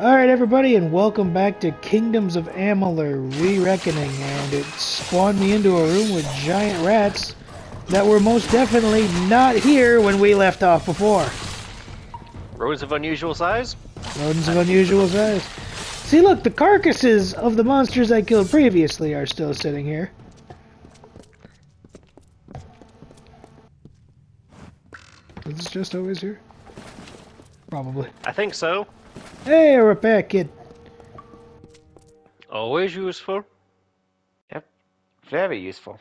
Alright everybody, and welcome back to Kingdoms of Amalur Re-Reckoning, and it spawned me into a room with giant rats that were most definitely not here when we left off before. Rodents of unusual size? Rodents of unusual size. See look, the carcasses of the monsters I killed previously are still sitting here. Is this just always here? Probably. I think so. Hey, a repair kit. Always useful. Yep, very useful.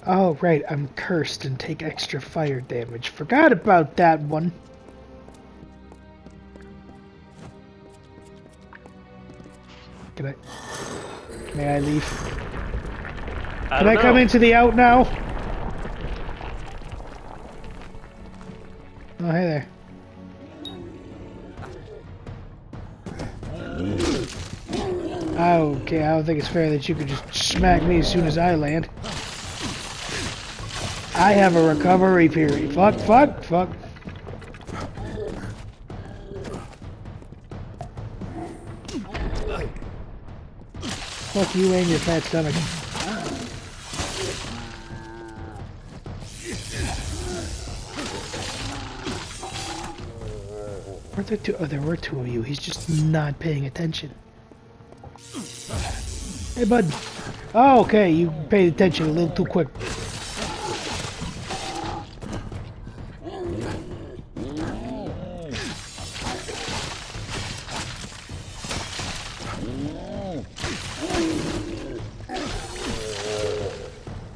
Oh, right, I'm cursed and take extra fire damage. Forgot about that one. May I leave? Can I come into the out now? Oh, hey there. Okay, I don't think it's fair that you could just smack me as soon as I land. I have a recovery period. Fuck. Fuck you and your fat stomach. Weren't there two? Oh, there were two of you. He's just not paying attention. Hey, bud. Oh, okay. You paid attention a little too quick.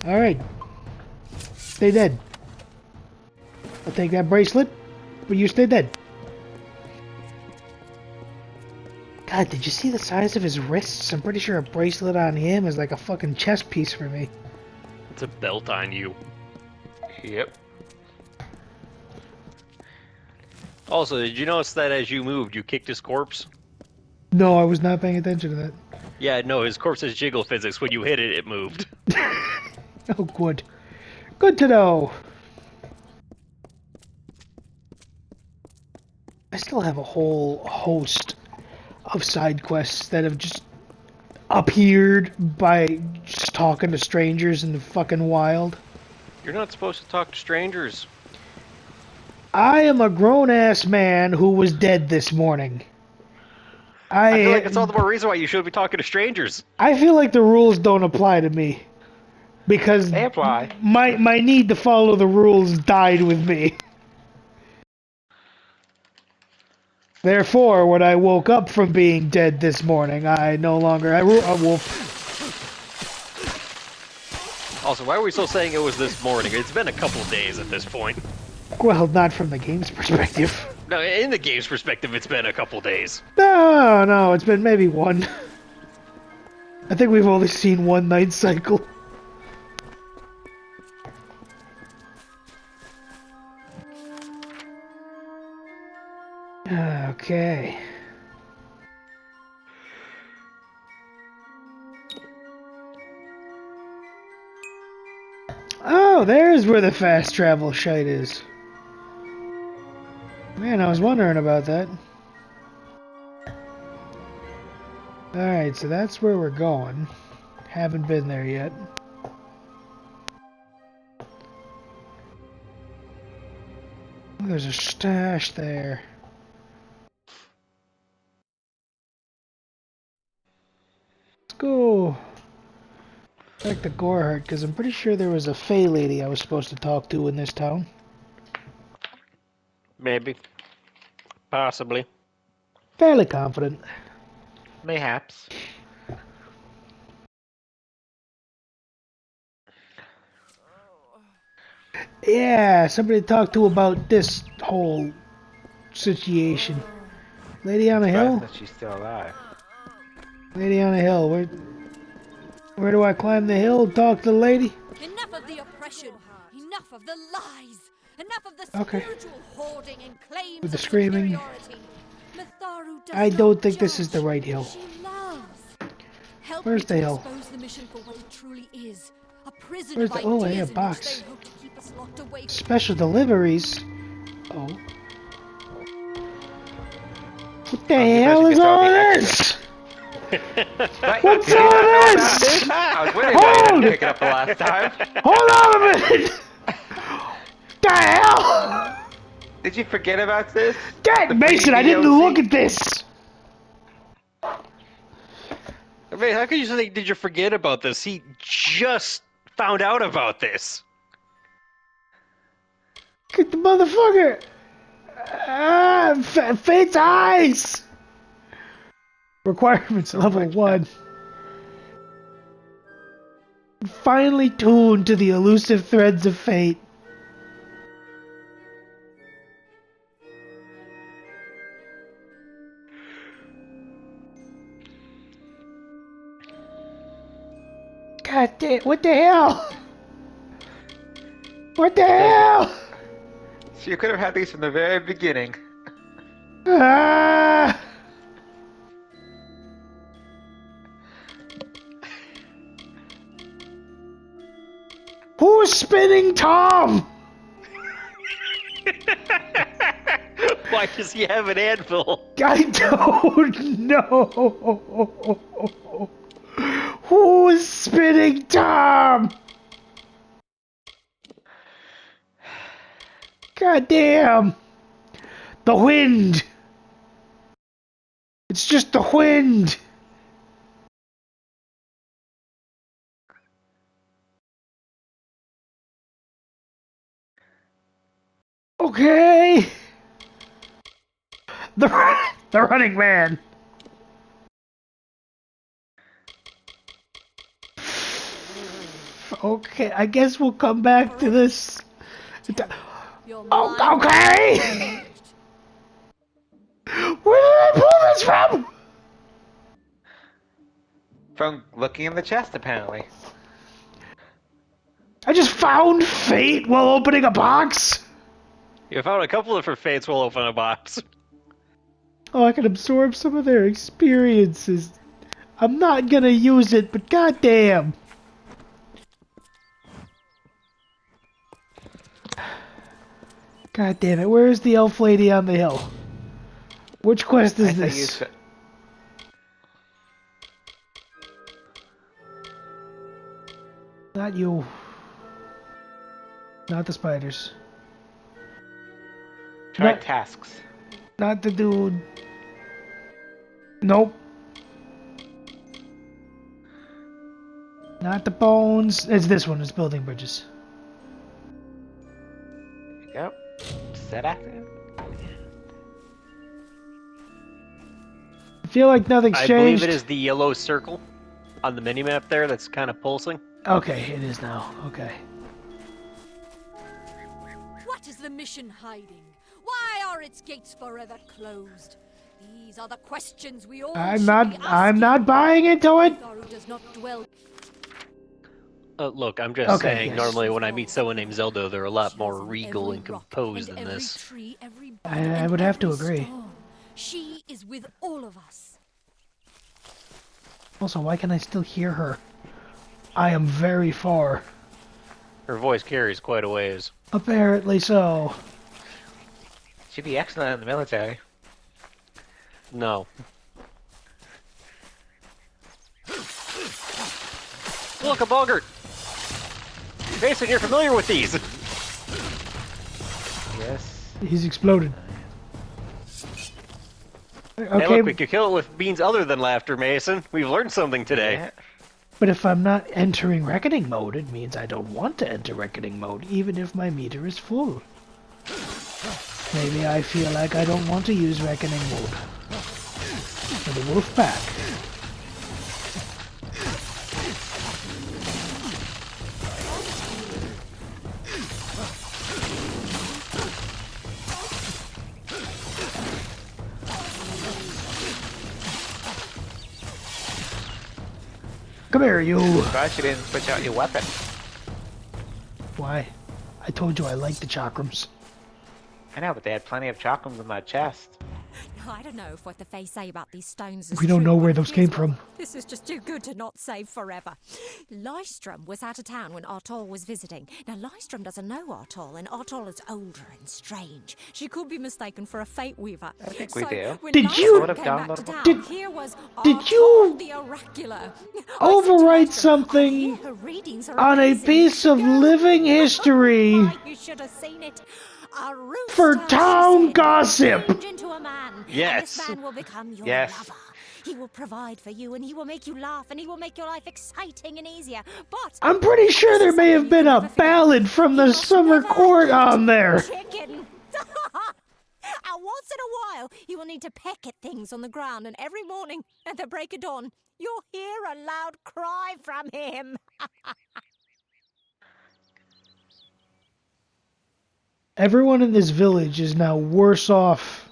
Alright. Stay dead. I'll take that bracelet, but you stay dead. God, did you see the size of his wrists? I'm pretty sure a bracelet on him is like a fucking chess piece for me. It's a belt on you. Yep. Also, did you notice that as you moved, you kicked his corpse? No, I was not paying attention to that. Yeah, no, his corpse has jiggle physics. When you hit it, it moved. Oh, good. Good to know. I still have a whole host of side quests that have just appeared by just talking to strangers in the fucking wild. You're not supposed to talk to strangers. I am a grown-ass man who was dead this morning. I feel like it's all the more reason why you should be talking to strangers. I feel like the rules don't apply to me. Because They apply. my need to follow the rules died with me. Therefore, when I woke up from being dead this morning, I no longer a wolf. Also, why are we still saying it was this morning? It's been a couple days at this point. Well, not from the game's perspective. No, in the game's perspective, it's been a couple days. No, it's been maybe one. I think we've only seen one night cycle. Okay. Oh, there's where the fast travel shite is. Man, I was wondering about that. Alright, so that's where we're going. Haven't been there yet. Oh, there's a stash there. Let's go back to Gorehart, because I'm pretty sure there was a Fey lady I was supposed to talk to in this town. Maybe. Possibly. Fairly confident. Mayhaps. Yeah, somebody to talk to about this whole situation. Lady on a hill? That she's still alive. Lady on a hill. Where do I climb the hill and talk to the lady? Enough of the oppression! Enough of the lies! Enough of the Okay. spiritual hoarding and claims With the of screaming. superiority. Matharu does I not don't think this is judge. the right hill. She loves. Help Where's me the to hill? expose the mission for what it truly is. A prison Where's of the- oh, ideas yeah, in which box. they hope to keep us locked away. Special deliveries. Oh. What the Oh, you hell better is get all all the this? Right, What's you did all not know about this? I was wondering why you Hold! didn't pick it up the last time. Hold on a minute! The hell? Did you forget about this? Dad, The Mason, free I didn't DLC? look at this. I mean, how could you say, did you forget about this? He just found out about this. Get the motherfucker. Ah, Fate's eyes. Requirements So level much 1. Finally tuned to the elusive threads of fate. God damn, what the hell? What the hell? So you could have had these from the very beginning. Ah! Who's spinning Tom? Why does he have an anvil? I don't know. Who's spinning Tom? God damn. The wind. It's just the wind. Okay. The running man. Okay, I guess we'll come back to this. Your Oh, mind okay. is Where did I pull this from? From looking in the chest, apparently. I just found fate while opening a box. You found a couple of her fates will open a box. Oh, I can absorb some of their experiences. I'm not gonna use it, but goddamn. God damn it, where's the elf lady on the hill? Which quest is I this? used it. Not you. Not the spiders. Try No. tasks. Not the dude. Nope. Not the bones. It's this one. It's building bridges. Yep. Set active. I feel like nothing's I changed. believe it is the yellow circle on the minimap there that's kind of pulsing. Okay, it is now. Okay. What is the mission hiding? Why are its gates forever closed? These are the questions we all I'm should not. be I'm asking. not buying into it. Tharu does not dwell. Look, I'm just Okay, saying, yes. normally when I meet someone named Zelda, they're a lot more She lives in regal every and rock composed and than every this. tree, every bud, I and would have to every agree. stone. She is with all of us. Also, why can I still hear her? I am very far. Her voice carries quite a ways. Apparently so. She'd be excellent in the military. No. Look, a boggart! Mason, you're familiar with these! Yes. He's exploded. Hey, Okay, look, we could kill it with means other than laughter, Mason. We've learned something today. Yeah. but if I'm not entering reckoning mode, it means I don't want to enter reckoning mode, even if my meter is full. Maybe I feel like I don't want to use reckoning mode. For the wolf pack. Come here, you. Surprised you didn't switch out your weapon. Why? I told you I like the chakrams. I know, but they had plenty of chakrams in my chest. I don't know if what the Fae say about these stones is We don't true, know where but those came here's from. one. This is just too good to not save forever. Lystrom was out of town when Artol was visiting. Now, Lystrom doesn't know Artol, and Artol is older and strange. She could be mistaken for a Fate Weaver. I think we do. When Did Lystrom you- came back to town, Did- here was did Artol you the Oracular. overwrite I said to Lystrom, something "I hear her readings are on a amazing. piece of Go." living history Oh, you should have seen it. A rooster, for she town said, gossip? will change into a man, and Yes. this man will become your Yes. lover. He will provide for you, and he will make you laugh, and he will make your life exciting and easier. But I'm pretty sure there may have been a ballad from the summer court on there. chicken. And once in a while, you will need to peck at things on the ground, and every morning at the break of dawn, you'll hear a loud cry from him. Everyone in this village is now worse off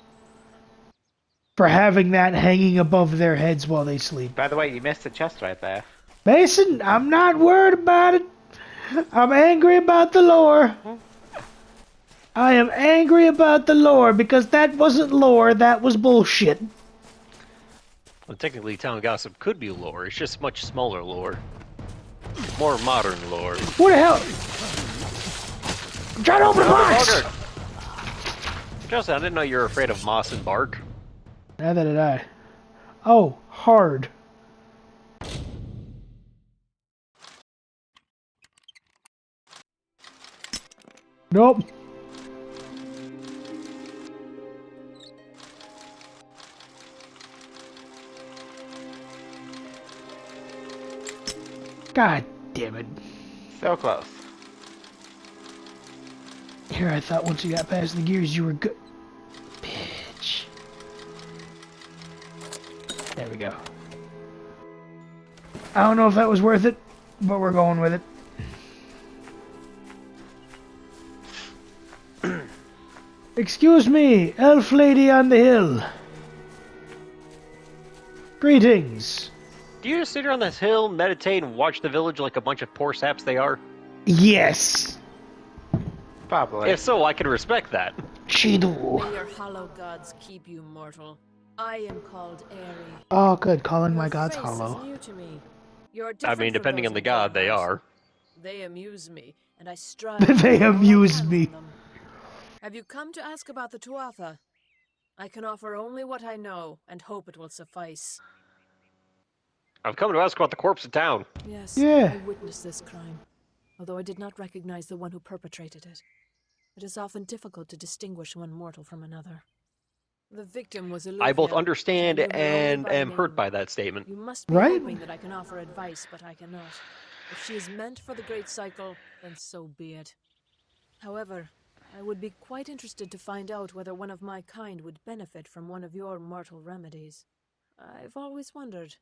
for having that hanging above their heads while they sleep. By the way, you missed the chest right there. Mason, I'm not worried about it. I'm angry about the lore. I am angry about the lore because that wasn't lore, that was bullshit. Well, technically, town gossip could be lore. It's just much smaller lore. More modern lore. What the hell? I'm trying to open the box! Justin, I didn't know you were afraid of moss and bark. Neither did I. Oh, hard. Nope. God damn it. So close. Here, I thought once you got past the gears, you were good. Bitch. There we go. I don't know if that was worth it, but we're going with it. Excuse me, elf lady on the hill. Greetings. Do you just sit here on this hill, meditate, and watch the village like a bunch of poor saps they are? Yes. Probably. If so, I can respect that. She do. May your hollow gods keep you mortal. I am called Aerie. Oh, good. Calling my Your gods face hollow. is new to me. You're I different mean, from depending those on the in god, they Bloodhouse. are. They amuse me, and I strive. to They get all I amuse can me. from them. Have you come to ask about the Tuatha? I can offer only what I know, and hope it will suffice. I've come to ask about the corpse of town. Yes, Yeah. I witnessed this crime, although I did not recognize the one who perpetrated it. It is often difficult to distinguish one mortal from another. The victim was Eluvia. I both understand I knew her only and by am hurt name. by that statement. You must be Right? hoping that I can offer advice, but I cannot. If she is meant for the Great Cycle, then so be it. However, I would be quite interested to find out whether one of my kind would benefit from one of your mortal remedies. I've always wondered.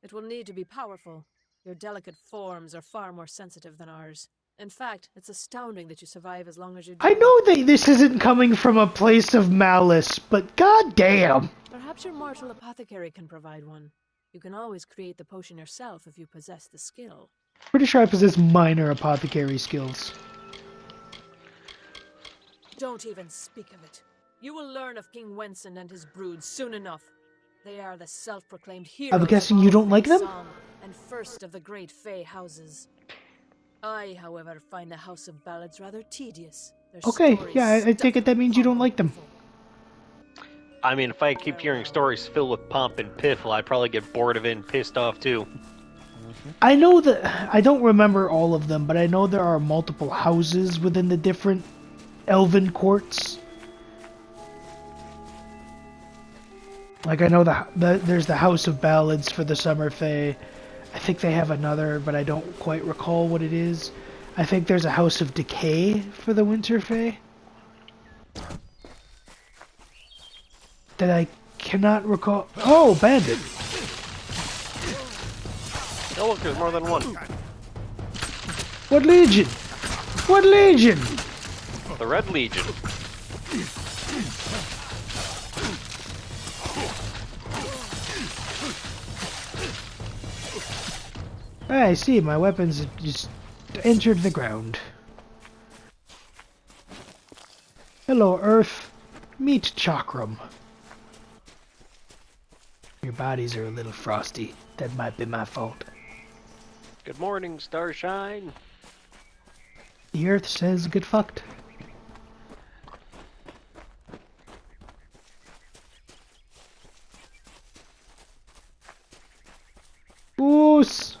It will need to be powerful. Your delicate forms are far more sensitive than ours. In fact, it's astounding that you survive as long as you do. I know that this isn't coming from a place of malice, but goddamn. Perhaps your mortal apothecary can provide one. You can always create the potion yourself if you possess the skill. Pretty sure I possess minor apothecary skills. Don't even speak of it. You will learn of King Wenson and his brood soon enough. They are the self-proclaimed heroes. I'm guessing of you all don't like things them? song, and first of the great Fey houses. I, however, find the House of Ballads rather tedious. Their Okay, stories yeah, I take stuffy it that means you don't like them. I mean, if I keep hearing stories filled with pomp and piffle, I'd probably get bored of it and pissed off too. I know that I don't remember all of them, but I know there are multiple houses within the different elven courts. Like I know there's the House of Ballads for the Summer Fae. I think they have another, but I don't quite recall what it is. I think there's a House of Decay for the Winter Fae. That I cannot recall. Oh, Bandit! Oh look, there's more than one. What Legion? What Legion? The Red Legion. I see, my weapons have just entered the ground. Hello, Earth. Meet Chakram. Your bodies are a little frosty. That might be my fault. Good morning, Starshine. The Earth says get fucked. Oos!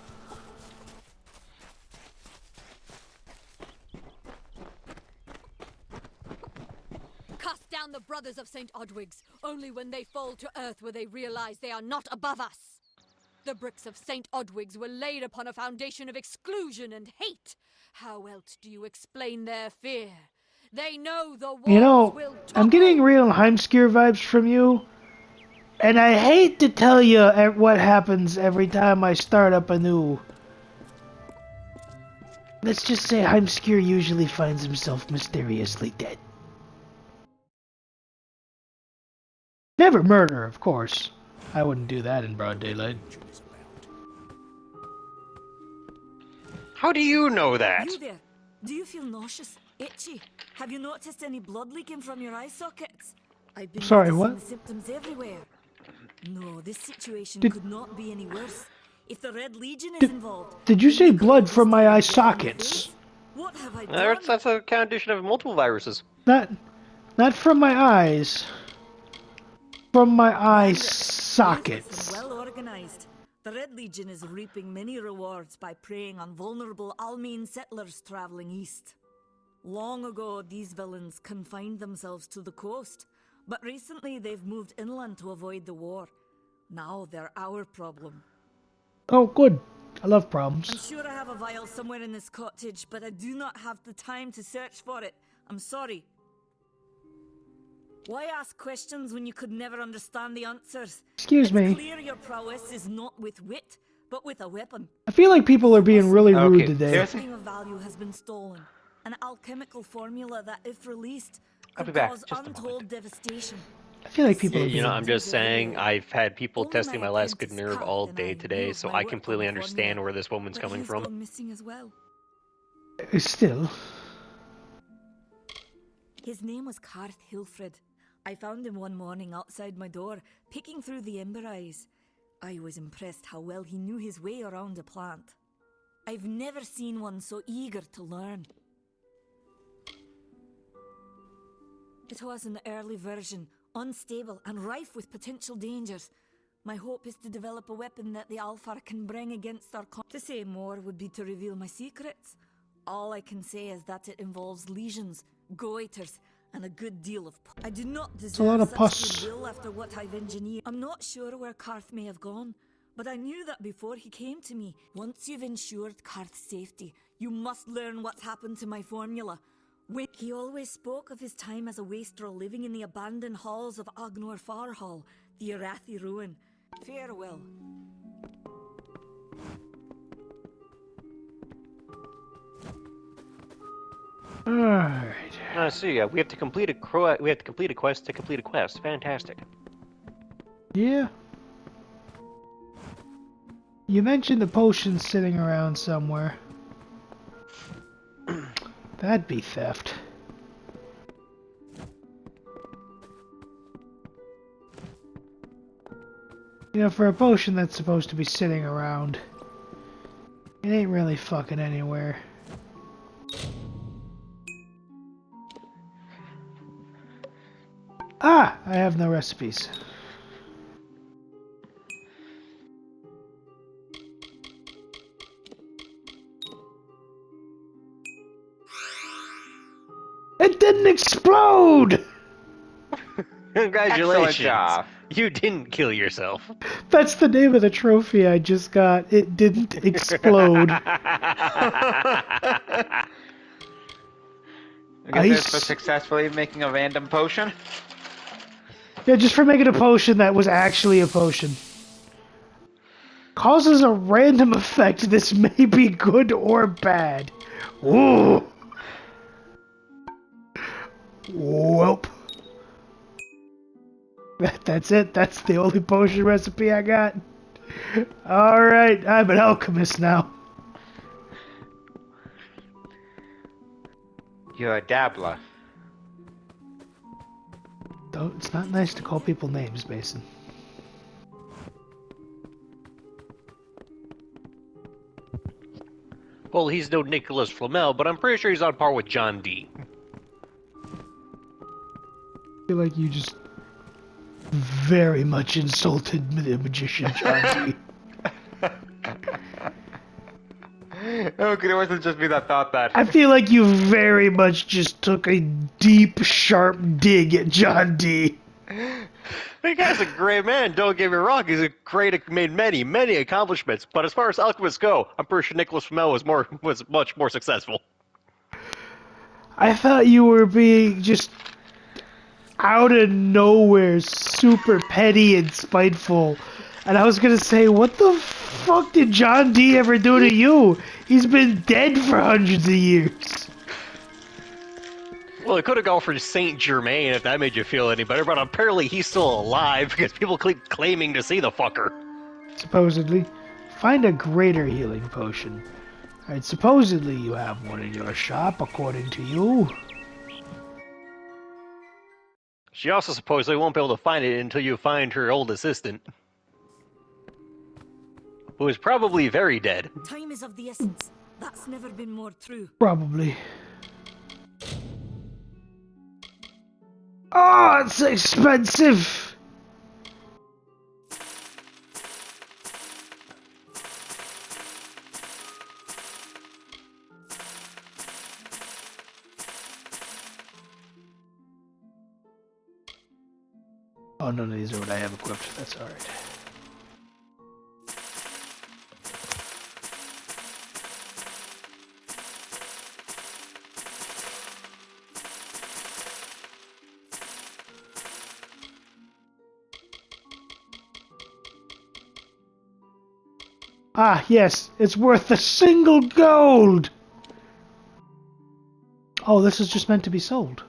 Cast down the brothers of St. Odwig's. Only when they fall to earth will they realize they are not above us. The bricks of St. Odwig's were laid upon a foundation of exclusion and hate. How else do you explain their fear? They know the walls You know, will I'm getting topple. real Heimskir vibes from you. And I hate to tell you what happens every time I start up anew. Let's just say Heimskir usually finds himself mysteriously dead. Never murder, of course. I wouldn't do that in broad daylight. How do you know that? You there? Do you feel nauseous? Itchy? Have you noticed any blood leaking from your eye sockets? I've been Sorry, noticing what? the symptoms everywhere. No, this situation Did- could not be any worse. If the Red Legion is involved... Did you then say we could blood always from my die eye of blood in the sockets? face. What have I done? That's a condition of multiple viruses. Not from my eyes. From my eye Ruthless sockets. and well organized. The Red Legion is reaping many rewards by preying on vulnerable Almine settlers traveling east. Long ago, these villains confined themselves to the coast, but recently they've moved inland to avoid the war. Now they're our problem. Oh, good. I love I'm problems. sure I have a vial somewhere in this cottage, but I do not have the time to search for it. I'm sorry. Why ask questions when you could never understand the answers? Excuse It's me. clear your prowess is not with wit, but with a weapon. I feel like people are being really rude Okay, today. here's- Something of value has been stolen. An alchemical formula that, if released, I'll could be back, cause just a moment. untold devastation. I feel like people are You being... know, I'm just saying, I've had people Only testing my my last good apprentice nerve Kat all and day I today, used so my I work on completely the understand formula, where this woman's but coming he's from. gone missing as well. Still. His name was Karth Hilfred. I found him one morning outside my door, picking through the ember eyes. I was impressed how well he knew his way around a plant. I've never seen one so eager to learn. It was an early version, unstable and rife with potential dangers. My hope is to develop a weapon that the Alfar can bring against our To say more would be to reveal my secrets. All I can say is that it involves lesions, goiters, and a good deal of I do not a lot deserve of such pus. goodwill after what I've engineered. I'm not sure where Karth may have gone, but I knew that before he came to me. Once you've ensured Karth's safety, you must learn what's happened to my formula. He always spoke of his time as a wastrel living in the abandoned halls of Agnor Farhall, the Arathi ruin. Farewell. Alright. So yeah, we have to complete a quest to complete a quest. Fantastic. Yeah. You mentioned the potions sitting around somewhere. That'd be theft. You know, for a potion that's supposed to be sitting around, it ain't really fucking anywhere. Ah! I have no recipes. It didn't explode! Congratulations! job. You didn't kill yourself. That's the name of the trophy I just got. It didn't explode. I guess that's for Ice. successfully making a random potion. Yeah, just for making a potion that was actually a potion. Causes a random effect. This may be good or bad. Ooh. Welp. That's it. That's the only potion recipe I got. Alright, I'm an alchemist now. You're a dabbler. Don't, it's not nice to call people names, Mason. Well, he's no Nicholas Flamel, but I'm pretty sure he's on par with John Dee. I feel like you just very much insulted the magician John Dee. Okay, it wasn't just me that thought that. I feel like you very much just took a deep, sharp dig at John Dee. The guy's a great man, don't get me wrong. He's a made many, many accomplishments. But as far as alchemists go, I'm pretty sure Nicholas Flamel was much more successful. I thought you were being just out of nowhere, super petty and spiteful. And I was gonna say, what the fuck did John Dee ever do to you? He's been dead for hundreds of years. Well, it could have gone for Saint Germain if that made you feel any better, but apparently he's still alive because people keep claiming to see the fucker. Supposedly. Find a greater healing potion. Alright, supposedly you have one in your shop, according to you. She also supposedly won't be able to find it until you find her old assistant, who is probably very dead. Time is of the essence. That's never been more true. Probably. Oh, it's expensive! Oh, none of these are what I have equipped. That's alright. Ah, yes, it's worth a single gold! Oh, this is just meant to be sold.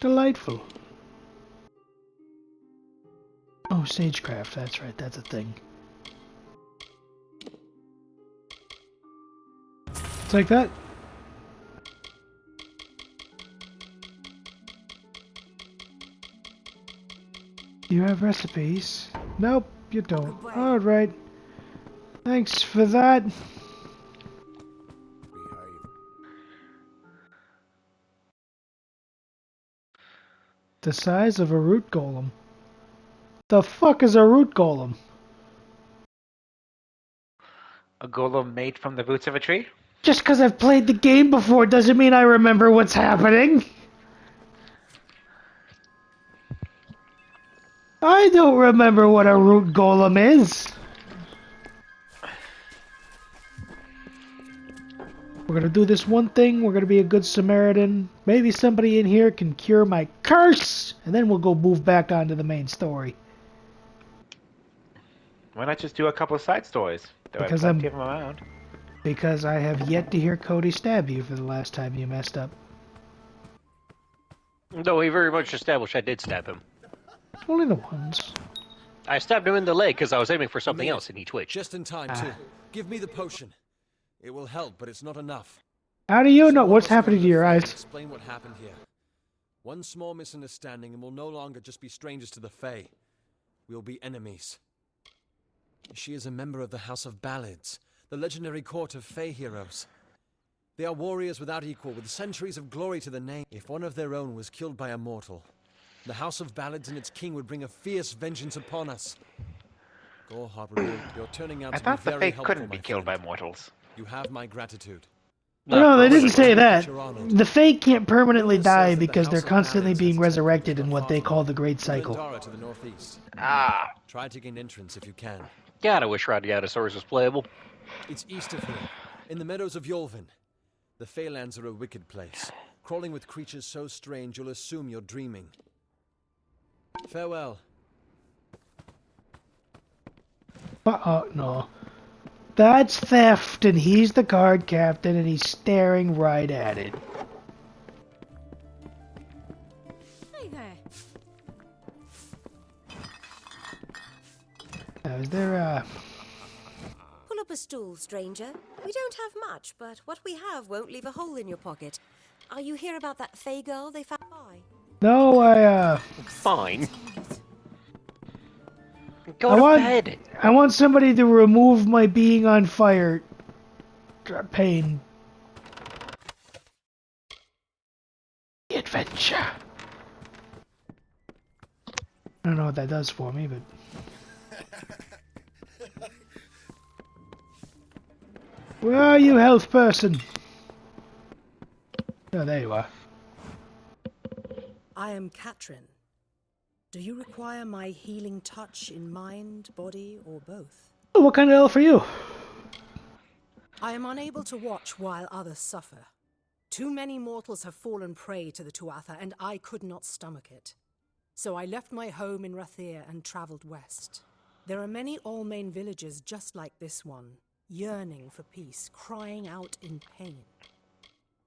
Delightful. Oh, Sagecraft, that's right, that's a thing. It's like that. You have recipes? Nope, you don't. Alright. Thanks for that. The size of a root golem. The fuck is a root golem? A golem made from the roots of a tree? Just because I've played the game before doesn't mean I remember what's happening. I don't remember what a root golem is. We're gonna do this one thing, we're gonna be a good Samaritan. Maybe somebody in here can cure my curse, and then we'll go move back onto the main story. Why not just do a couple of side stories? There Because are plenty of them around. Because I have yet to hear Cody stab you for the last time you messed up. Though he very much established I did stab him. Only the ones. I stabbed him in the leg because I was aiming for something else and he twitched. Just in time, too. Give me the potion. It will help, but it's not enough. How do you know Some of what's us happening to your will eyes? explain what happened here. One small misunderstanding and we'll no longer just be strangers to the Fae. We'll be enemies. She is a member of the House of Ballads, the legendary court of Fae heroes. They are warriors without equal, with centuries of glory to the name. If one of their own was killed by a mortal, the House of Ballads and its king would bring a fierce vengeance upon us. Gorhard, you're turning out I to be thought the very Fae helpful, couldn't be my killed by friend. mortals. You have my gratitude. No, they didn't say that. Your honor. The Fae can't permanently Rumor die says that the because they're House of constantly Ballads being has resurrected in taken what they Godfather, call the Great Cycle. Lindara to the northeast. Ah, Try to gain entrance if you can. God, I wish Radiatosaurus was playable. It's east of here, in the meadows of Yolvin. The Feylands are a wicked place, crawling with creatures so strange you'll assume you're dreaming. Farewell. No. That's theft, and he's the card captain, and he's staring right at it. Hey there. Now, is there, Pull up a stool, stranger. We don't have much, but what we have won't leave a hole in your pocket. Are you here about that Fae girl they found? No, Fine. Go I to want- bed. I want somebody to remove my being on fire. pain. Adventure. I don't know what that does for me, but... Where are you, health person? Oh, there you are. I am Katrin. Do you require my healing touch in mind, body, or both? Oh, what kind of elf are you? I am unable to watch while others suffer. Too many mortals have fallen prey to the Tuatha, and I could not stomach it. So I left my home in Rathir and travelled west. There are many Almain villages just like this one, yearning for peace, crying out in pain.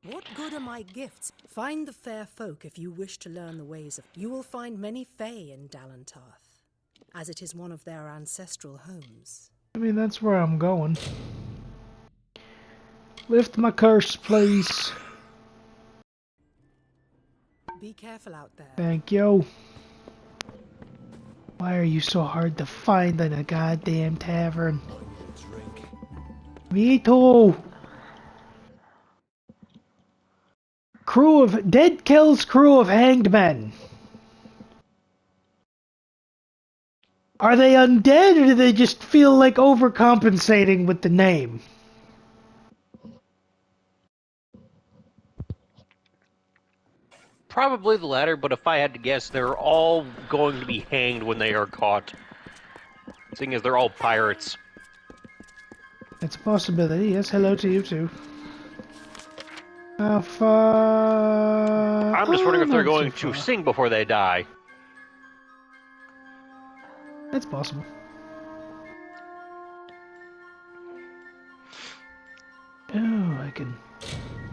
What good are my gifts? Find the fair folk if you wish to learn the ways of... You will find many Fae in Dalantarth, as it is one of their ancestral homes. I mean, that's where I'm going. Lift my curse, please. Be careful out there. Thank you. Why are you so hard to find in a goddamn tavern? Me too. Dead kills crew of hanged men. Are they undead, or do they just feel like overcompensating with the name? Probably the latter, but if I had to guess, they're all going to be hanged when they are caught. Seeing as they're all pirates. It's a possibility. Yes, hello to you too. How far? I'm just wondering if they're not going too to far. sing before they die. It's possible. Oh, I can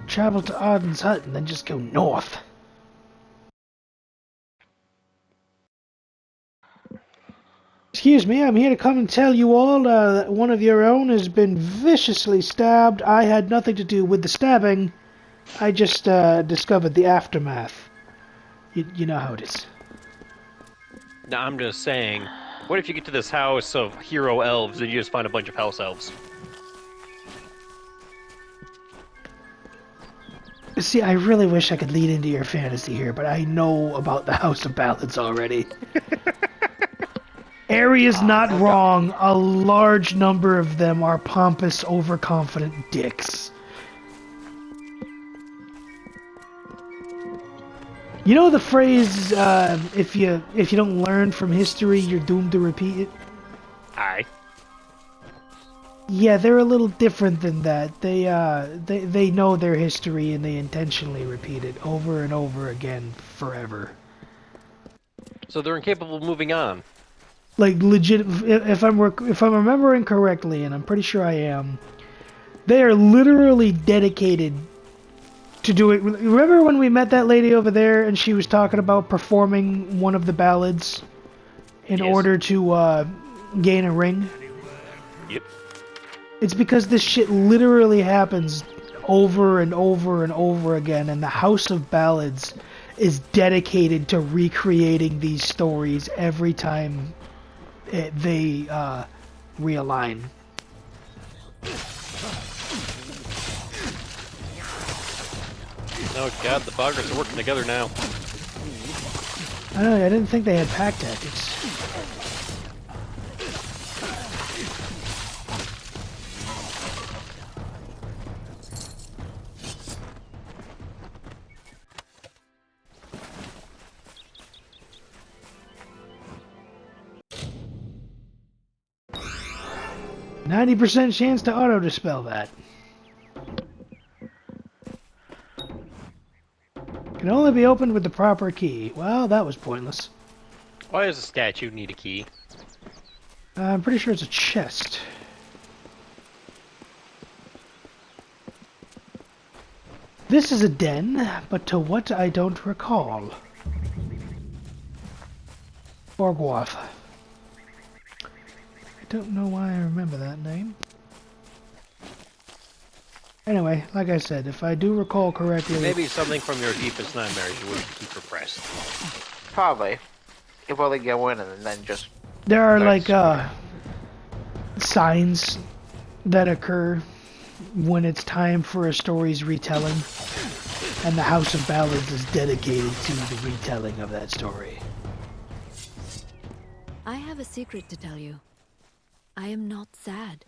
travel to Arden's hut and then just go north. Excuse me, I'm here to come and tell you all that one of your own has been viciously stabbed. I had nothing to do with the stabbing. I just discovered the aftermath. You know how it is. No, I'm just saying, what if you get to this house of hero elves and you just find a bunch of house elves? See, I really wish I could lead into your fantasy here, but I know about the House of Ballads already. Area's not wrong. A large number of them are pompous, overconfident dicks. You know the phrase, if you don't learn from history, you're doomed to repeat it? Aye. Yeah, they're a little different than that. They know their history and they intentionally repeat it over and over again forever. So they're incapable of moving on. Like legit, if I'm remembering correctly, and I'm pretty sure I am, they are literally dedicated to do it. Remember when we met that lady over there and she was talking about performing one of the ballads in order to gain a ring? Yep. It's because this shit literally happens over and over and over again, and the House of Ballads is dedicated to recreating these stories every time they realign. Oh god, the Boggarts are working together now. I don't know, I didn't think they had pack tactics. %90 chance to auto-dispel that. Can only be opened with the proper key. Well, that was pointless. Why does a statue need a key? I'm pretty sure it's a chest. This is a den, but to what I don't recall. Borgwath. I don't know why I remember that name. Anyway, like I said, if I do recall correctly... Maybe something from your deepest nightmares you wouldn't keep repressed. Probably. You probably go in and then just... There are, like, signs that occur when it's time for a story's retelling, and the House of Ballads is dedicated to the retelling of that story. I have a secret to tell you. I am not sad.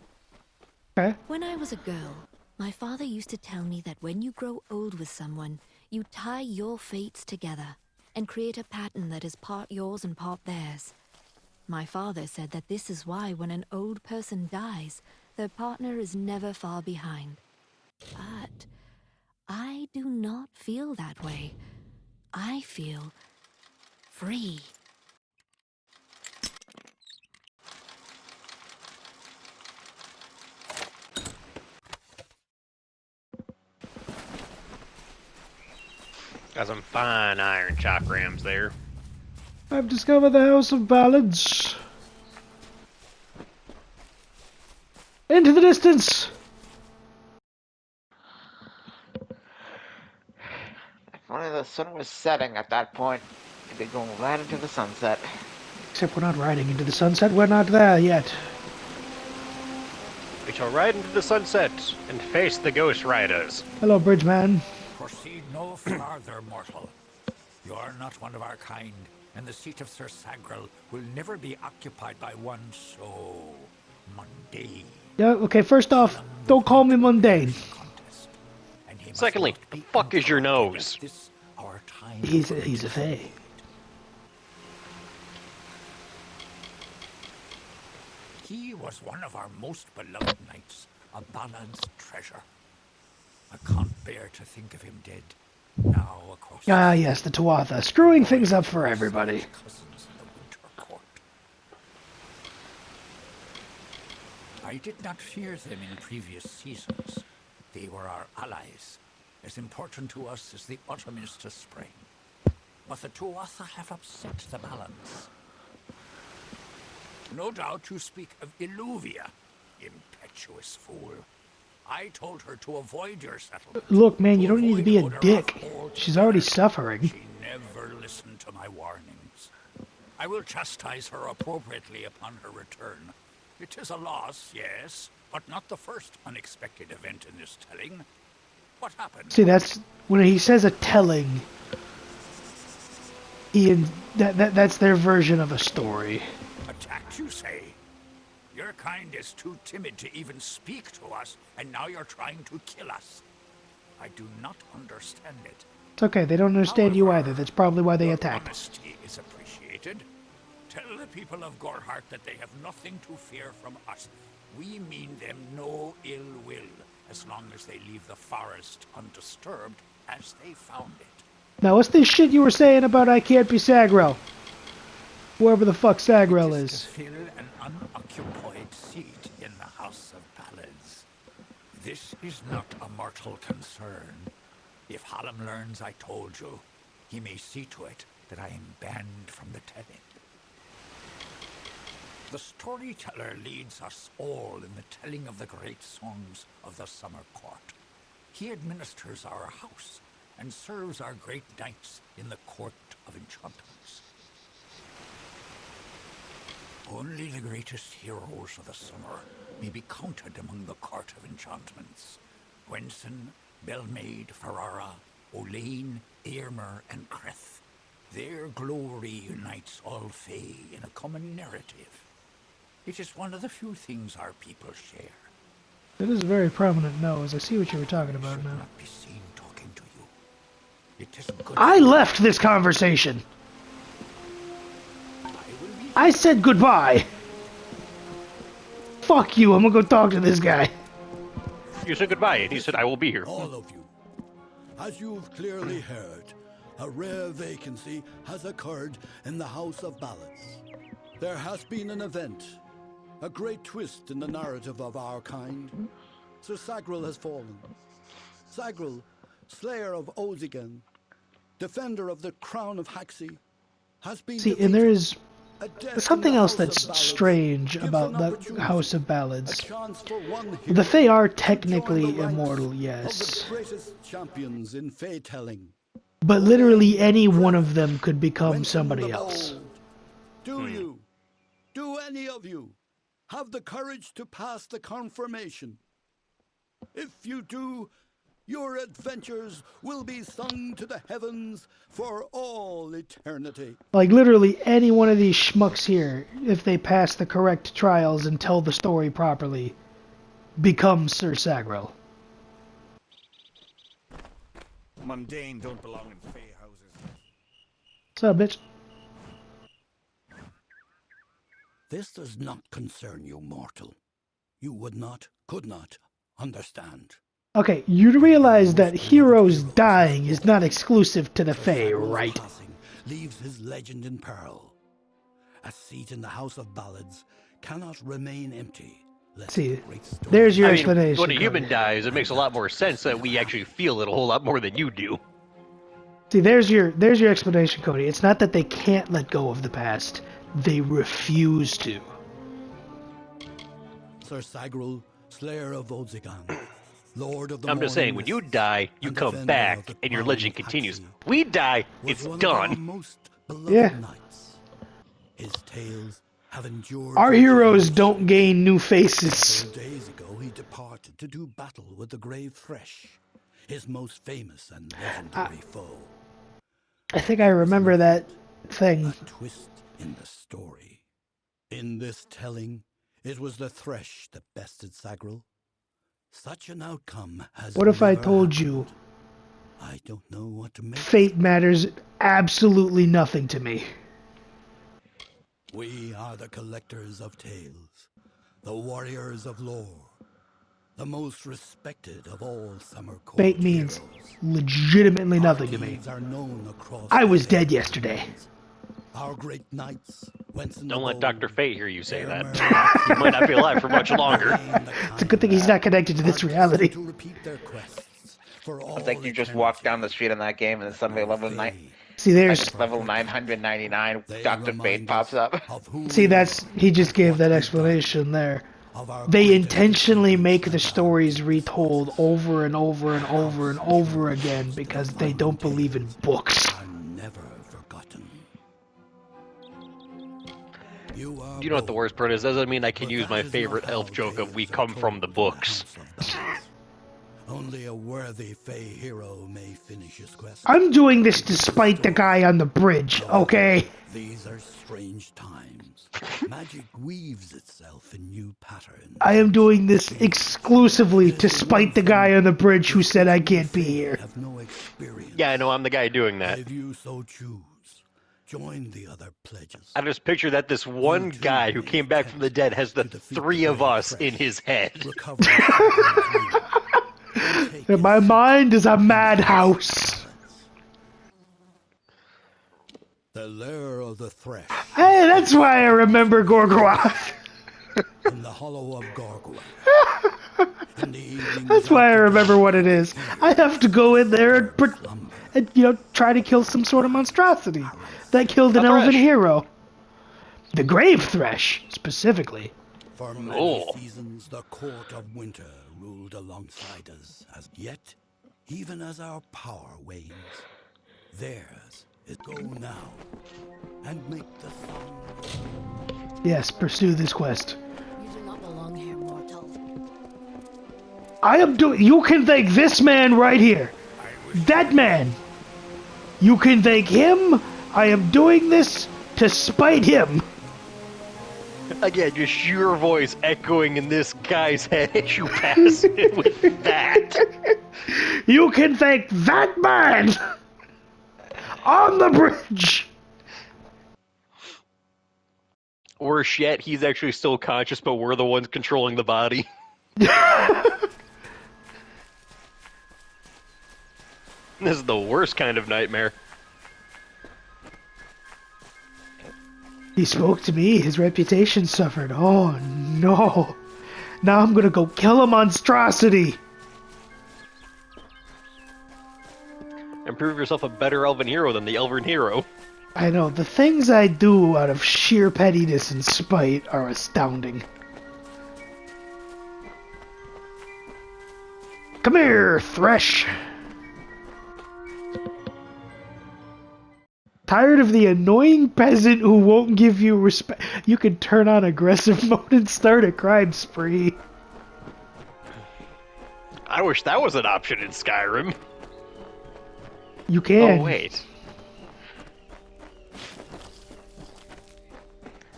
Okay. When I was a girl, my father used to tell me that when you grow old with someone, you tie your fates together and create a pattern that is part yours and part theirs. My father said that this is why when an old person dies, their partner is never far behind. But I do not feel that way. I feel free. Got some fine iron chakrams there. I've discovered the House of Ballads. Into the distance! If only the sun was setting at that point, it'd be going right into the sunset. Except we're not riding into the sunset, we're not there yet. We shall ride into the sunset and face the Ghost Riders. Hello, Bridgeman. Proceed no farther, mortal. You are not one of our kind, and the seat of Sir Sagrel will never be occupied by one so mundane. Yeah, okay, first off, don't call me mundane. Secondly, the fuck is your nose? He's a fae. He was one of our most beloved knights, a Ballad's treasure. I can't bear to think of him dead. Now across Yes, the Tuatha, screwing things up for everybody. cousins in the Winter Court. I did not fear them in previous seasons. They were our allies, as important to us as the autumn is to spring. But the Tuatha have upset the balance. No doubt you speak of Illuvia, impetuous fool. I told her to avoid your settlement. Look, man, you don't need to be a dick. She's already suffering. She never listened to my warnings. I will chastise her appropriately upon her return. It is a loss, yes, but not the first unexpected event in this telling. What happened? See, that's when he says a telling. That's their version of a story. Attacked, you say? Your kind is too timid to even speak to us, and now you're trying to kill us. I do not understand it. It's okay, they don't understand you either. That's probably why they attacked. Honesty is appreciated. Tell the people of Gorhart that they have nothing to fear from us. We mean them no ill will, as long as they leave the forest undisturbed as they found it. Now, what's this shit you were saying about I can't be Sagrel? Whoever the fuck Sagrel is. To fill an unoccupied seat in the House of Ballads. This is not a mortal concern. If Hallam learns I told you, he may see to it that I am banned from the telling. The storyteller leads us all in the telling of the great songs of the Summer Court. He administers our house and serves our great knights in the Court of Enchantments. Only the greatest heroes of the summer may be counted among the Court of Enchantments. Gwenson, Belmaid, Ferrara, Olaine, Eärmer, and Creth. Their glory unites all Fae in a common narrative. It is one of the few things our people share. That is a very prominent nose. I see what you were talking about now. Not be seen talking to you. It isn't good. I left this conversation. I said goodbye. Fuck you, I'm gonna go talk to this guy. You said goodbye, and he said, I will be here. All of you. As you've clearly heard, a rare vacancy has occurred in the House of Ballads. There has been an event, a great twist in the narrative of our kind. Sir Sagrel has fallen. Sagrel, slayer of Ozigan, defender of the crown of Haxi, has been See, defeated. and there is There's something else that's strange about the House of Ballads. The Fae are technically immortal, yes. Of the greatest champions in Fae telling. But literally any one of them could become somebody else. Do you, do any of you, have the courage to pass the confirmation? If you do, your adventures will be sung to the heavens for all eternity. Like, literally any one of these schmucks here, if they pass the correct trials and tell the story properly, becomes Sir Sagril. Mundane don't belong in fey houses. What's up, bitch? This does not concern you, mortal. You would not, could not, understand. Okay, you realize that heroes dying is not exclusive to the Fae, right? Leaves his legend in peril. A seat in the House of Ballads cannot remain empty. See, there's your I mean, explanation. when a human Cody. dies, it makes a lot more sense that we actually feel it a whole lot more than you do. See, there's your explanation, Cody. It's not that they can't let go of the past; they refuse to. Sir Sagril, Slayer of Volzigan, Lord of the I'm just saying, when you die, you come back, and your legend continues. We die, it's done. Yeah. His tales have endured. Our heroes don't gain new faces. 4 days ago, he departed to do battle with the Grave Thresh, his most famous and legendary foe. I think I remember that thing. A twist in the story. In this telling, it was the Thresh that bested Sagril. Such an outcome has What if I never told happened. you I don't know what to make. fate matters absolutely nothing to me? We are the collectors of tales, the warriors of lore, the most respected of all summer court Fate means legitimately nothing to me. deeds are known across I was the dead yesterday. Our great knights, whence in Don't the let gold, Dr. Fate hear you say that. He might not be alive for much longer. It's a good thing he's not connected to this reality. to repeat their quests for all I think you just walk down the street in that game and then suddenly See, there's level 999, Dr. Fate pops up. See, he just gave that explanation there. They intentionally make the stories retold over and over and over and over again because they don't believe in books. You know what the worst part is? Doesn't mean I can use my favorite elf joke of we come from the books. Only a worthy Fey hero may finish his quest. I'm doing this despite the guy on the bridge, okay? These are strange times. Magic weaves itself in new patterns. I am doing this exclusively despite the guy on the bridge who said I can't be here. Have no experience. Yeah, I know, I'm the guy doing that. If you so choose, join the other pledges. I just picture that this one guy who came back from the dead has the three of us in his head. My mind is a madhouse. The lair of the Thresh. Hey, that's why I remember Gorgoroth. In the hollow of Gorgoroth. In the evening. That's why I remember what it is. I have to go in there and try to kill some sort of monstrosity that killed an elven hero. The Grave Thresh, specifically. For many seasons, the court of winter ruled alongside us. As yet, even as our power wanes, theirs is go now and make the sun. Yes, pursue this quest. You do not belong here, mortal. I am doing. You can thank this man right here. That man. You can thank him. I am doing this to spite him. Again, just your voice echoing in this guy's head as you pass it with that. You can thank that man on the bridge. Worse yet, he's actually still conscious, but we're the ones controlling the body. This is the worst kind of nightmare. He spoke to me, his reputation suffered. Oh no. Now I'm gonna go kill a monstrosity. And prove yourself a better elven hero than the elven hero. I know, the things I do out of sheer pettiness and spite are astounding. Come here, Thresh. Tired of the annoying peasant who won't give you respect? You can turn on aggressive mode and start a crime spree. I wish that was an option in Skyrim. You can. Oh, wait.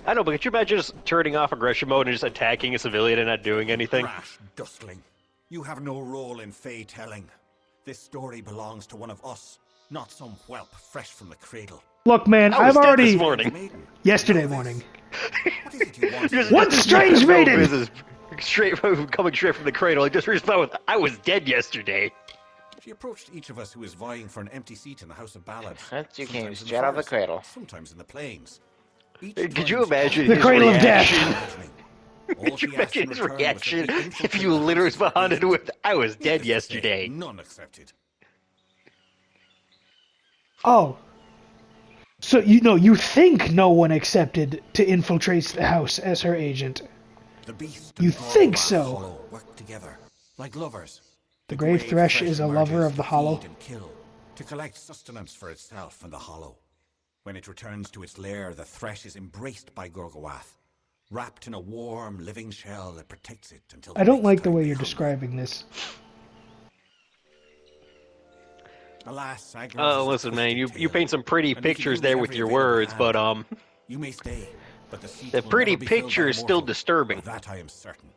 I know, but could you imagine just turning off aggression mode and just attacking a civilian and not doing anything? Rash dustling. You have no role in Fey telling. This story belongs to one of us, not some whelp fresh from the cradle. Look, man, I was I've dead already... this morning. Yesterday morning. Just- What strange no maiden? business. Coming straight from the cradle. I just responded with, I was dead yesterday. She approached each of us who was vying for an empty seat in the House of Ballads. That's you came sometimes in straight out of the forest, cradle. Sometimes in the plains. Could you imagine The his cradle of reaction? death. Could you imagine his reaction if you literally responded with, I was dead yesterday? None accepted. Oh. So, you think no one accepted to infiltrate the house as her agent. The beast You and think Gorgoth so? Hollow work together, like lovers. The To Grave crave Thresh fresh is a lover emerges of the to Hollow. feed and kill, to collect sustenance for itself and the Hollow. When it returns to its lair, the Thresh is embraced by Gorgoath, wrapped in a warm, living shell that protects it until I don't like the way you're describing this. Alas, Agros Oh, is a listen, man, twisted you tale, paint some pretty and we can pictures use there with every your available words, hand. but You may stay, but the seat the will pretty never be filled by picture a is still mortal. disturbing. Of that I am certain.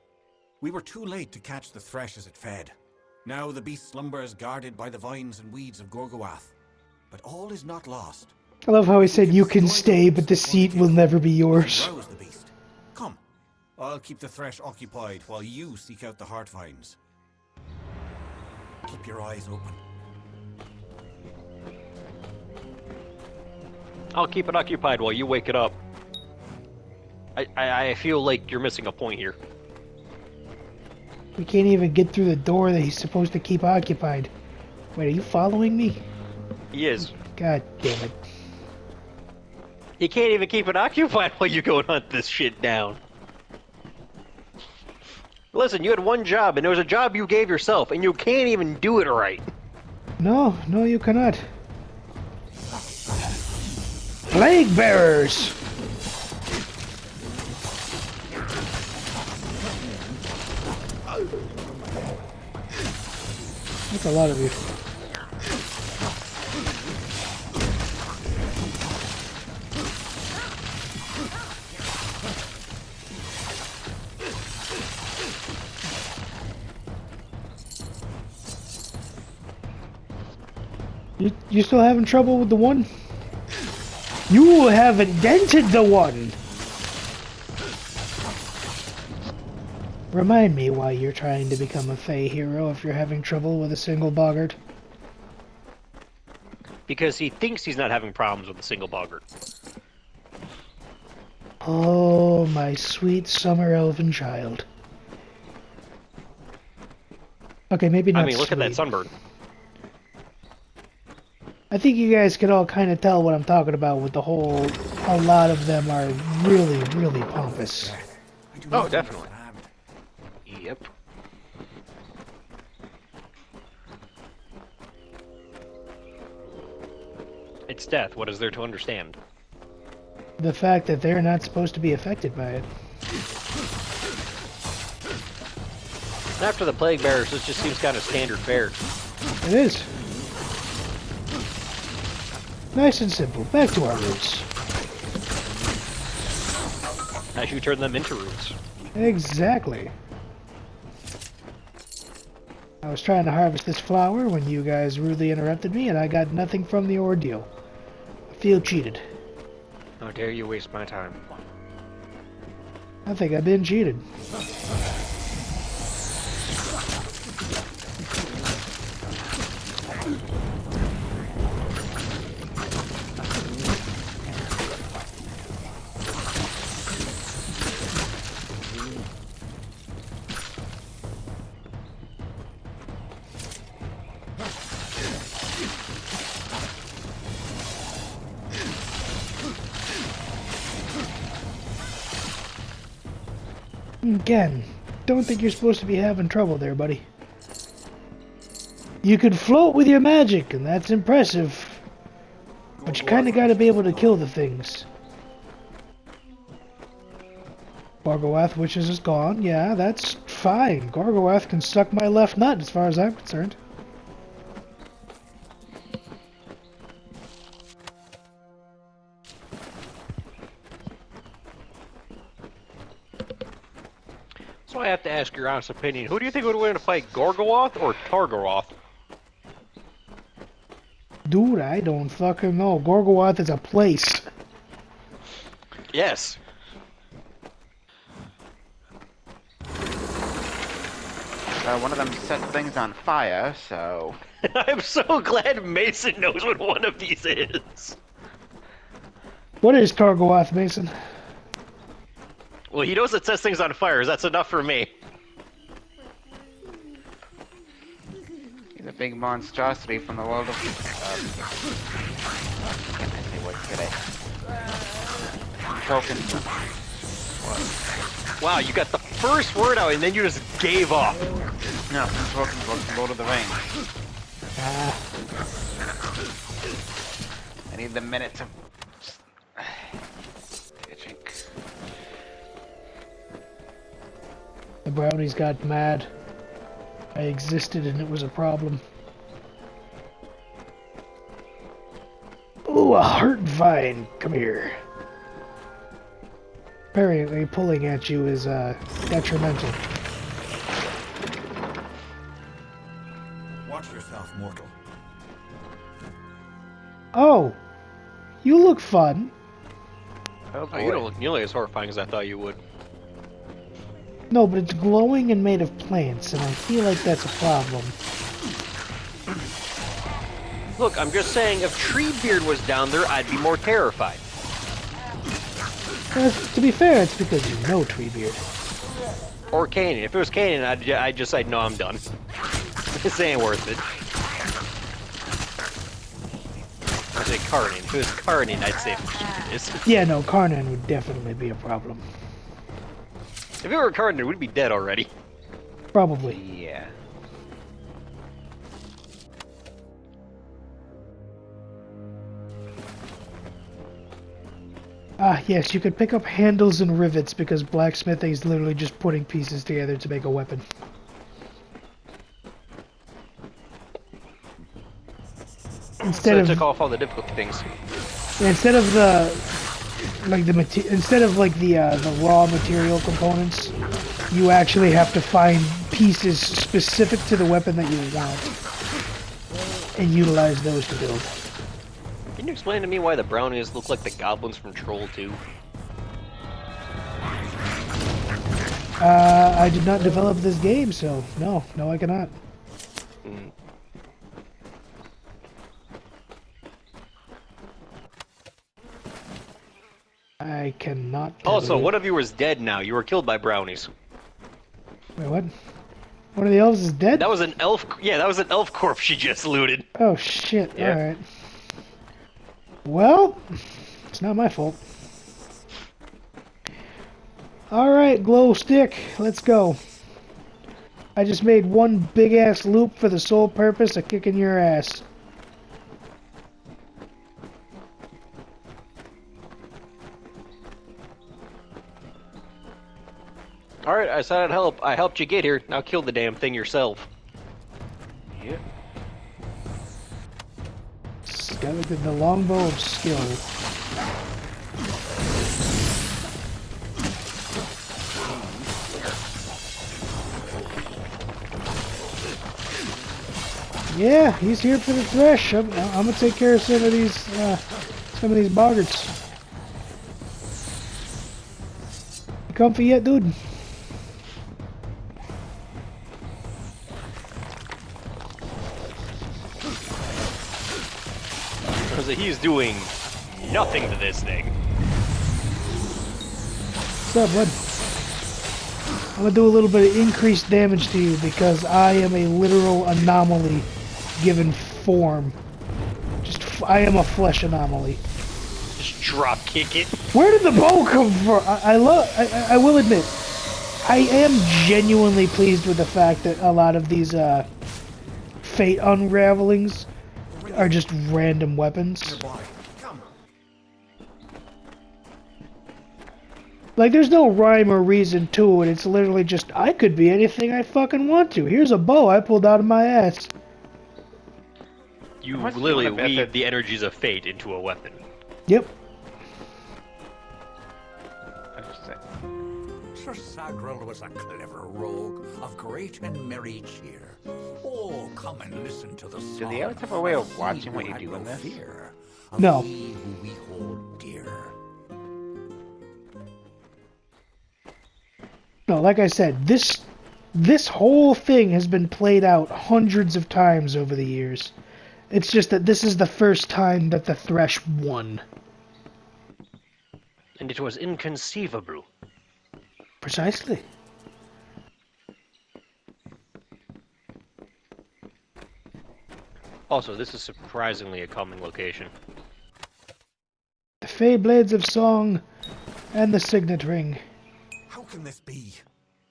We were too late to catch the Thresh as it fed. Now the beast slumbers guarded by the vines and weeds of Gorgoath. But all is not lost. I love how he said you can stay, but the seat will never be yours. Rouse the beast. Come, I'll keep the Thresh occupied while you seek out the heart vines. Keep your eyes open. I'll keep it occupied while you wake it up. I feel like you're missing a point here. We can't even get through the door that he's supposed to keep occupied. Wait, are you following me? He is. God damn it. You can't even keep it occupied while you go and hunt this shit down. Listen, you had one job, and it was a job you gave yourself, and you can't even do it right. No, you cannot. Plague bearers! That's a lot of you. You still having trouble with the one? You haven't dented the one! Remind me why you're trying to become a Fey hero if you're having trouble with a single boggart. Because he thinks he's not having problems with a single boggart. Oh, my sweet summer elven child. Okay, maybe not I mean, look at that sweet. sunburn. I think you guys can all kind of tell what I'm talking about with the whole... A lot of them are really, really pompous. Oh, definitely. Yep. It's death. What is there to understand? The fact that they're not supposed to be affected by it. After the plague bearers, this just seems kind of standard fare. It is. Nice and simple. Back to our roots. As you turn them into roots. Exactly. I was trying to harvest this flower when you guys rudely interrupted me, and I got nothing from the ordeal. I feel cheated. How dare you waste my time? I think I've been cheated. Again, don't think you're supposed to be having trouble there, buddy. You could float with your magic, and that's impressive. But you kinda gotta be able to kill the things. Bargoath Witches is gone, yeah, that's fine. Gorgoath can suck my left nut as far as I'm concerned. So I have to ask your honest opinion. Who do you think would win in a fight, Gorgoth or Targaroth? Dude, I don't fucking know. Gorgoath is a place. Yes. One of them set things on fire, so... I'm so glad Mason knows what one of these is. What is Targoath, Mason? Well, he knows it sets things on fire. That's enough for me. He's a big monstrosity from the world of... Can I say what could I... Tokens. Wow, you got the first word out and then you just gave up. No, tokens was Lord of the Rings. I need the minute to... The brownies got mad. I existed and it was a problem. Ooh, a heart vine. Come here. Apparently pulling at you is detrimental. Watch yourself, mortal. Oh! You look fun. Oh, you don't look nearly as horrifying as I thought you would. No, but it's glowing and made of plants, and I feel like that's a problem. Look, I'm just saying, if Treebeard was down there, I'd be more terrified. To be fair, it's because you know Treebeard. Or Kanan. If it was Kanan, I'd say, no, I'm done. This ain't worth it. I'd say Karnan. If it was Karnan, I'd say this. Yeah, no, Karnan would definitely be a problem. If it were Karnan, we'd be dead already. Probably. Yeah. Ah, yes, you could pick up handles and rivets because blacksmithing is literally just putting pieces together to make a weapon. Instead took off all the difficult things. Instead of the raw material components, you actually have to find pieces specific to the weapon that you want and utilize those to build. Can you explain to me why the brownies look like the goblins from Troll 2? I did not develop this game, so no, I cannot. Mm. I cannot. Also, one of you is dead now. You were killed by brownies. Wait, what? One of the elves is dead? That was an elf. Yeah, that was an elf corpse she just looted. Oh shit! Yeah. All right. Well, it's not my fault. All right, glow stick. Let's go. I just made one big ass loop for the sole purpose of kicking your ass. Alright, I said I'd help. I helped you get here. Now kill the damn thing yourself. Yep. Skeleton, the longbow of skill. Yeah, he's here for the thresh. I'm gonna take care of some of these boggarts. You comfy yet, dude? Because he's doing nothing to this thing. What's up, bud? I'm gonna do a little bit of increased damage to you because I am a literal anomaly given form. I am a flesh anomaly. Just drop kick it. Where did the bow come from? I will admit, I am genuinely pleased with the fact that a lot of these fate unravelings are just random weapons. Like, there's no rhyme or reason to it. It's literally just, I could be anything I fucking want to. Here's a bow I pulled out of my ass. You literally weave the energies of fate into a weapon. Yep. Sir Sagril was a clever rogue of great and merry cheer. Oh, come and listen to the song. Do the elves have a way of watching what you do in this? Fear No. he who we hold dear. No, like I said, this whole thing has been played out hundreds of times over the years. It's just that this is the first time that the Thresh won. And it was inconceivable. Precisely. Also, this is surprisingly a calming location. The Fey Blades of Song and the Signet Ring. How can this be?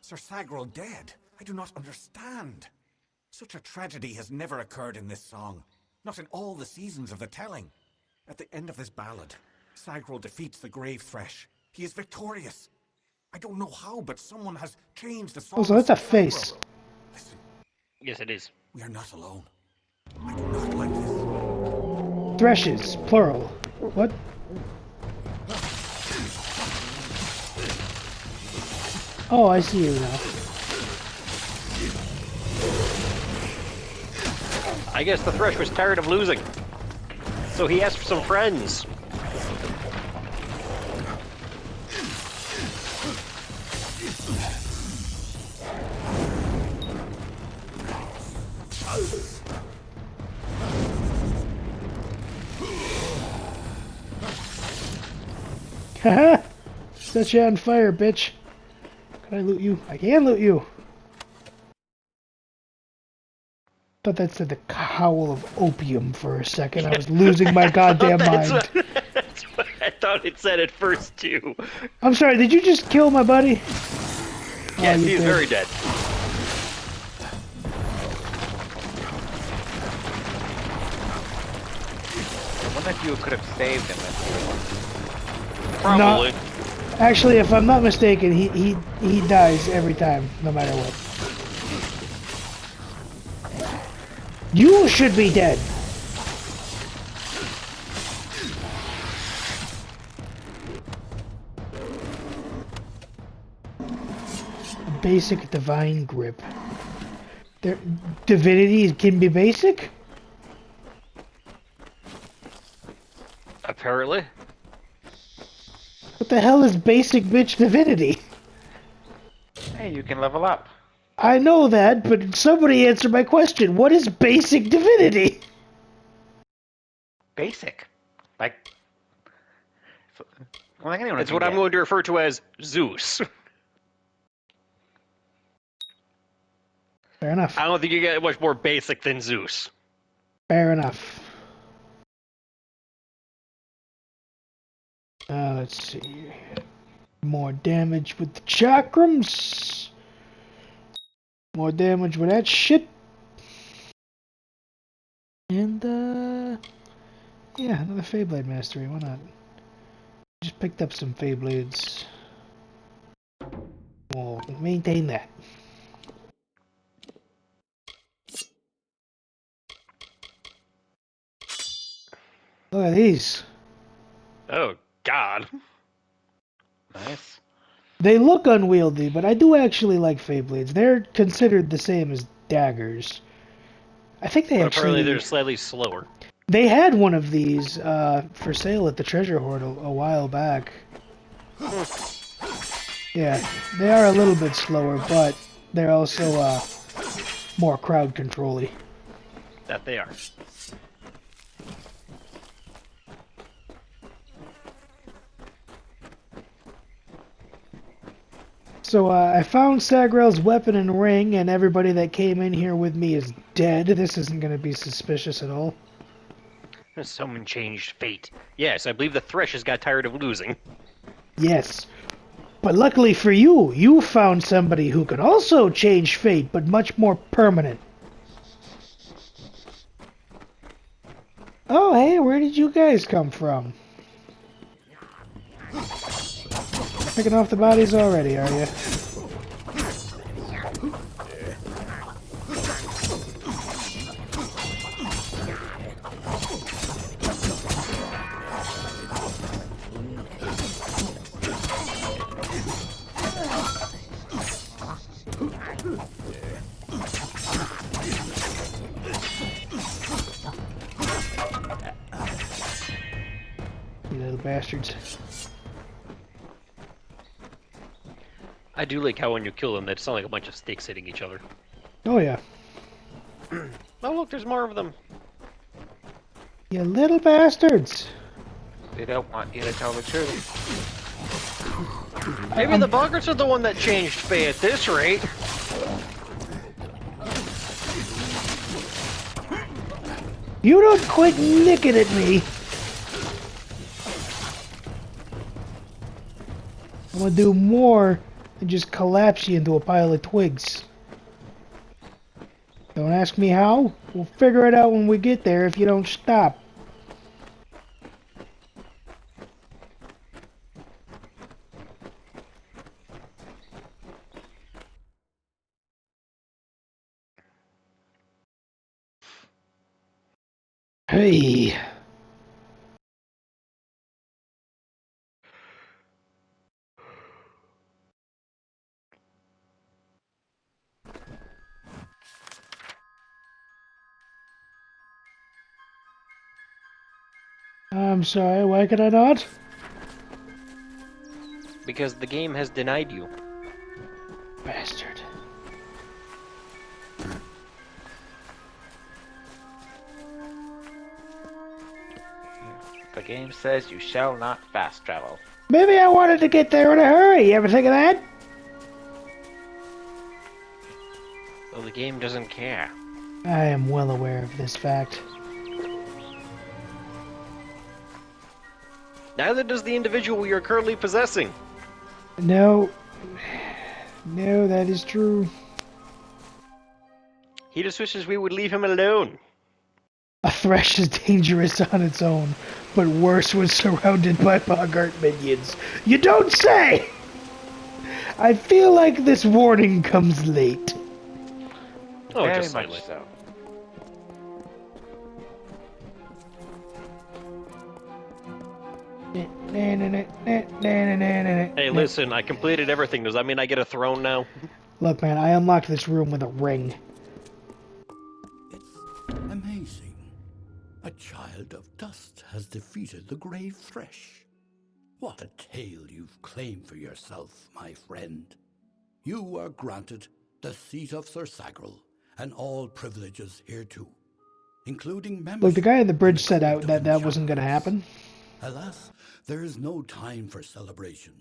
Sir Sagril dead? I do not understand. Such a tragedy has never occurred in this song. Not in all the seasons of the telling. At the end of this ballad, Sagril defeats the Grave Thresh. He is victorious. I don't know how, but someone has changed the song. Oh, so that's a face. Listen, Yes, it is. we are not alone. I do not like this. Threshes, plural. What? Oh, I see you now. I guess the Thresh was tired of losing. So he asked for some friends. Haha! Set you on fire, bitch. Can I loot you? I can loot you! Thought that said the howl of opium for a second. I was losing my goddamn mind. That's what I thought it said at first, too. I'm sorry, did you just kill my buddy? Yes, you he is did. very dead. I wonder if you could have saved him. Probably. No. Actually, if I'm not mistaken, he dies every time, no matter what. You should be dead. A basic divine grip. Their divinity can be basic? Apparently. What the hell is basic bitch divinity? Hey, you can level up. I know that, but somebody answer my question. What is basic divinity? Basic. Like... Well, like anyone It's can what I'm get. going to refer to as Zeus. Fair enough. I don't think you get much more basic than Zeus. Fair enough. Let's see. More damage with the chakrams. More damage with that shit. And, yeah, another Feyblade Mastery. Why not? Just picked up some Feyblades. We'll maintain that. Look at these. Oh, God. Nice. They look unwieldy, but I do actually like Feyblades. They're considered the same as daggers. I think they But actually... apparently they're slightly slower. They had one of these for sale at the Treasure Hoard a while back. Yeah, they are a little bit slower, but they're also more crowd control-y. That they are. So I found Sagril's weapon and ring, and everybody that came in here with me is dead. This isn't going to be suspicious at all. Someone changed fate. Yes, I believe the Threshes got tired of losing. Yes. But luckily for you, you found somebody who could also change fate, but much more permanent. Oh, hey, where did you guys come from? Picking off the bodies already, are you? You little bastards. I do like how when you kill them, they sound like a bunch of sticks hitting each other. Oh yeah. Oh look, there's more of them. You little bastards. They don't want you to tell the truth. Maybe the Boggarts are the one that changed Faye at this rate. You don't quit nicking at me. I'm gonna do more than just collapse you into a pile of twigs. Don't ask me how. We'll figure it out when we get there if you don't stop. Hey. I'm sorry, why could I not? Because the game has denied you. Bastard. The game says you shall not fast travel. Maybe I wanted to get there in a hurry. You ever think of that? Well, the game doesn't care. I am well aware of this fact. Neither does the individual you're currently possessing. No. No, that is true. He just wishes we would leave him alone. A thresh is dangerous on its own, but worse when surrounded by Boggart minions. You don't say! I feel like this warning comes late. Oh, Very just much slightly. so. Hey, listen, I completed everything. Does that mean I get a throne now? Look, man, I unlocked this room with a ring. Amazing. A child of dust has defeated the Grave Thresh. What a tale you've claimed for yourself, my friend. You are granted the seat of Sir Sagrel and all privileges hereto, including membership. Look, the guy on the bridge said out that that wasn't going to happen. Alas, there is no time for celebration.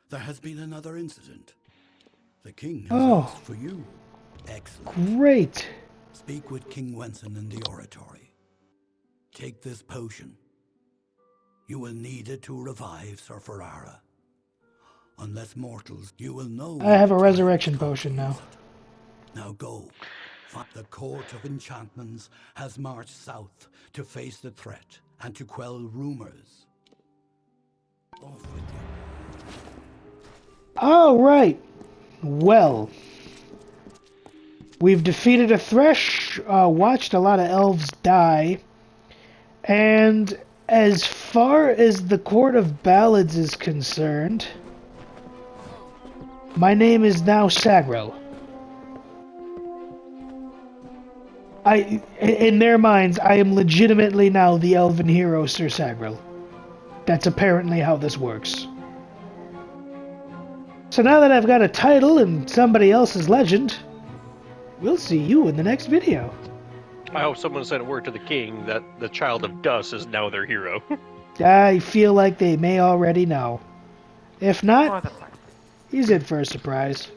There has been another incident. The king has asked for you. Excellent. Great. Speak with King Wenson in the oratory. Take this potion. You will need it to revive Sir Ferrara. Unless mortals, you will know. I have a resurrection potion now. Now go. The Court of Enchantments has marched south to face the threat and to quell rumors. Off with you. All right. Well, we've defeated a thresh, watched a lot of elves die, and as far as the Court of Ballads is concerned, my name is now Sagrel. In their minds, I am legitimately now the elven hero, Sir Sagrel. That's apparently how this works. So now that I've got a title and somebody else's legend, we'll see you in the next video. I hope someone sent word to the king that the Child of Dust is now their hero. I feel like they may already know. If not, he's in for a surprise.